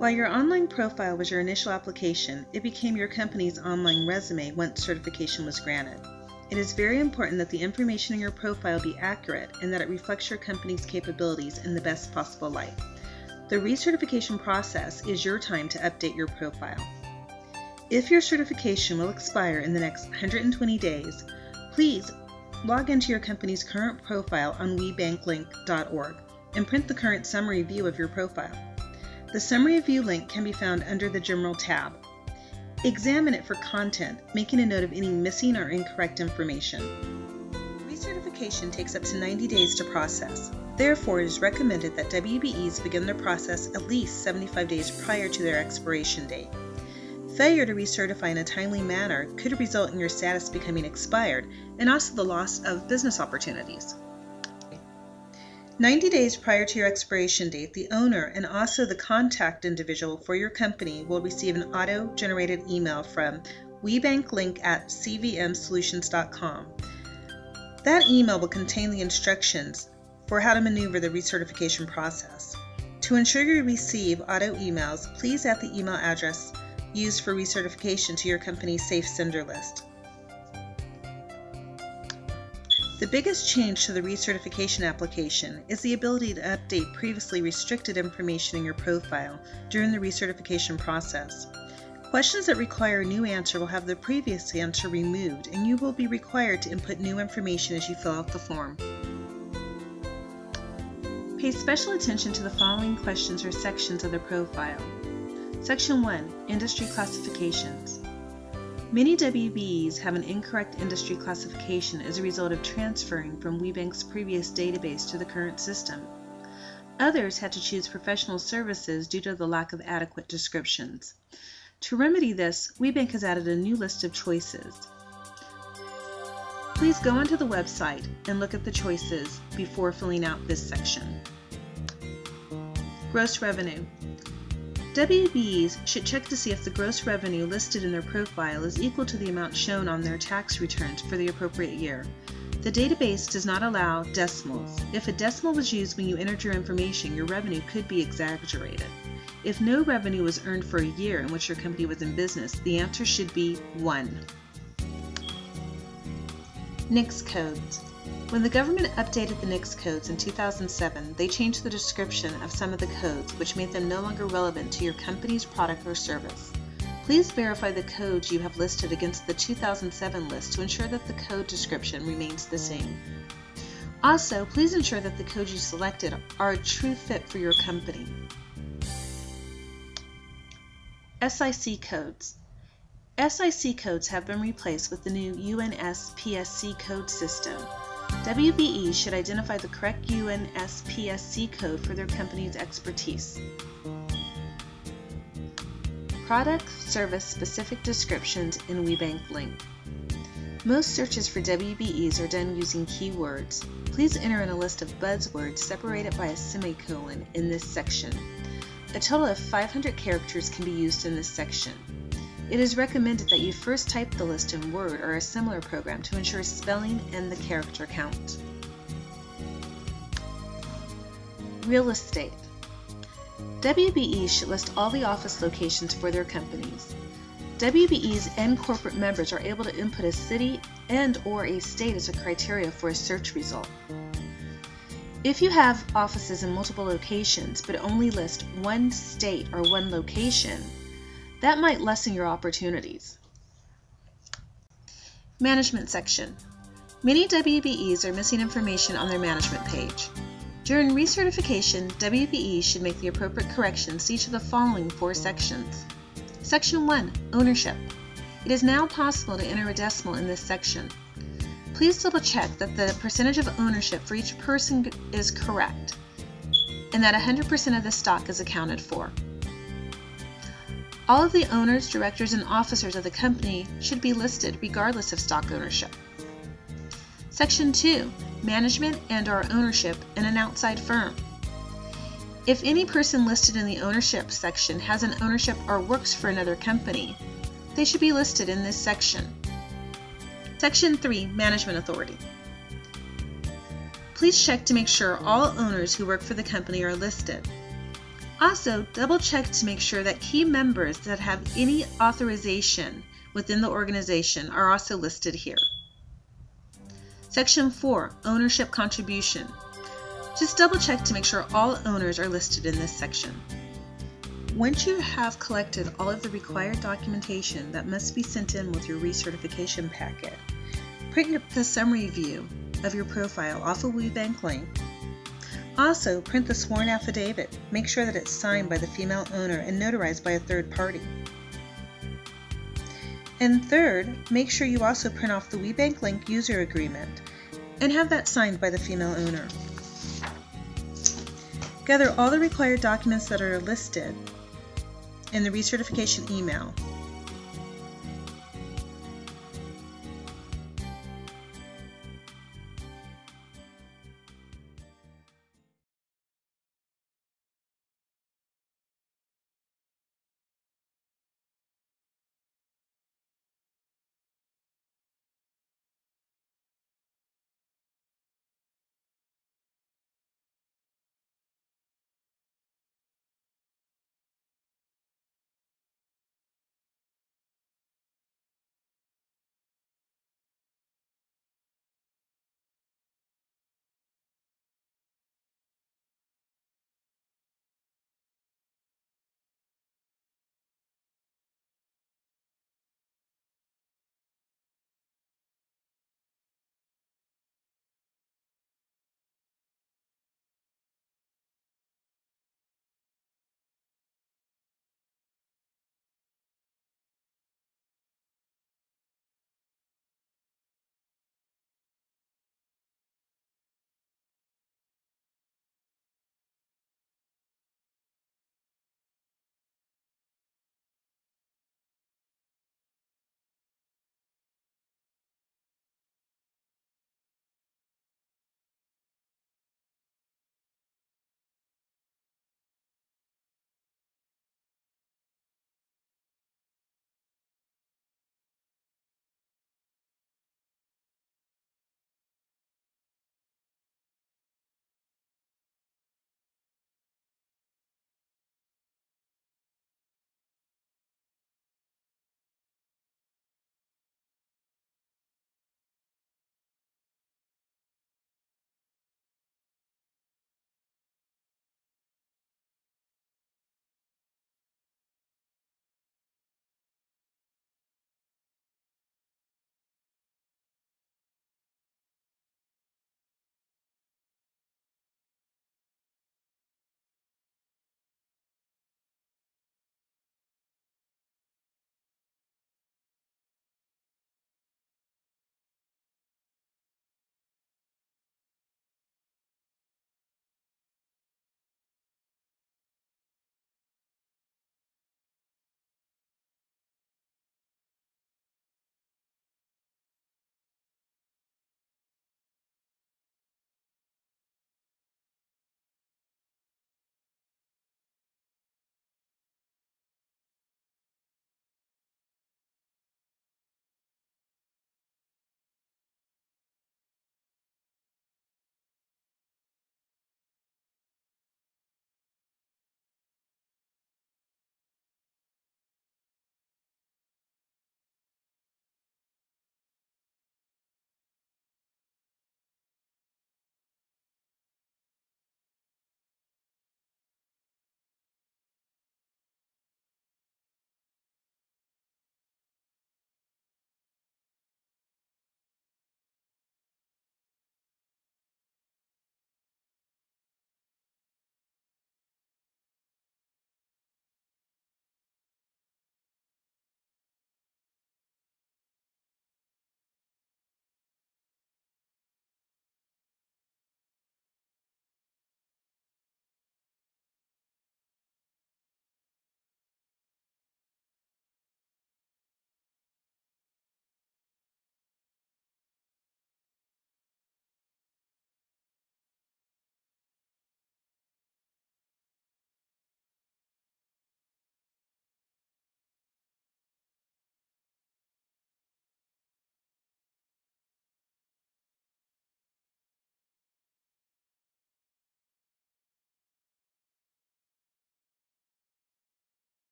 While your online profile was your initial application, it became your company's online resume once certification was granted. It is very important that the information in your profile be accurate and that it reflects your company's capabilities in the best possible light. The recertification process is your time to update your profile. If your certification will expire in the next 120 days, please log into your company's current profile on webanklink.org and print the current summary view of your profile. The summary view link can be found under the General tab. Examine it for content, making a note of any missing or incorrect information. Recertification takes up to 90 days to process. Therefore, it is recommended that WBEs begin their process at least 75 days prior to their expiration date. Failure to recertify in a timely manner could result in your status becoming expired and also the loss of business opportunities. 90 days prior to your expiration date, the owner and also the contact individual for your company will receive an auto-generated email from webanklink@cvmsolutions.com. That email will contain the instructions for how to maneuver the recertification process. To ensure you receive auto emails, please add the email address used for recertification to your company's safe sender list. The biggest change to the recertification application is the ability to update previously restricted information in your profile during the recertification process. Questions that require a new answer will have the previous answer removed, and you will be required to input new information as you fill out the form. Pay special attention to the following questions or sections of the profile. Section 1. Industry Classifications. Many WBEs have an incorrect industry classification as a result of transferring from WeBank's previous database to the current system. Others had to choose professional services due to the lack of adequate descriptions. To remedy this, WeBank has added a new list of choices. Please go onto the website and look at the choices before filling out this section. Gross revenue. WBEs should check to see if the gross revenue listed in their profile is equal to the amount shown on their tax returns for the appropriate year. The database does not allow decimals. If a decimal was used when you entered your information, your revenue could be exaggerated. If no revenue was earned for a year in which your company was in business, the answer should be 1. NAICS codes. When the government updated the NAICS codes in 2007, they changed the description of some of the codes, which made them no longer relevant to your company's product or service. Please verify the codes you have listed against the 2007 list to ensure that the code description remains the same. Also, please ensure that the codes you selected are a true fit for your company. SIC codes. SIC codes have been replaced with the new UNSPSC code system. WBE should identify the correct UNSPSC code for their company's expertise. Product Service Specific Descriptions in WeBank Link. Most searches for WBEs are done using keywords. Please enter in a list of buzzwords separated by a semicolon in this section. A total of 500 characters can be used in this section. It is recommended that you first type the list in Word or a similar program to ensure spelling and the character count. Real estate. WBEs should list all the office locations for their companies. WBEs and corporate members are able to input a city and/or a state as a criteria for a search result. If you have offices in multiple locations but only list one state or one location, that might lessen your opportunities. Management section. Many WBEs are missing information on their management page. During recertification, WBEs should make the appropriate corrections to each of the following 4 sections. Section 1. Ownership. It is now possible to enter a decimal in this section. Please double check that the percentage of ownership for each person is correct and that 100% of the stock is accounted for. All of the owners, directors, and officers of the company should be listed regardless of stock ownership. Section 2. Management and/or ownership in an outside firm. If any person listed in the ownership section has an ownership or works for another company, they should be listed in this section. Section 3. Management authority. Please check to make sure all owners who work for the company are listed. Also, double check to make sure that key members that have any authorization within the organization are also listed here. Section 4, Ownership Contribution. Just double check to make sure all owners are listed in this section. Once you have collected all of the required documentation that must be sent in with your recertification packet, print the summary view of your profile off a WBEC link. Also, print the sworn affidavit. Make sure that it's signed by the female owner and notarized by a third party. And third, make sure you also print off the WBEC link user agreement and have that signed by the female owner. Gather all the required documents that are listed in the recertification email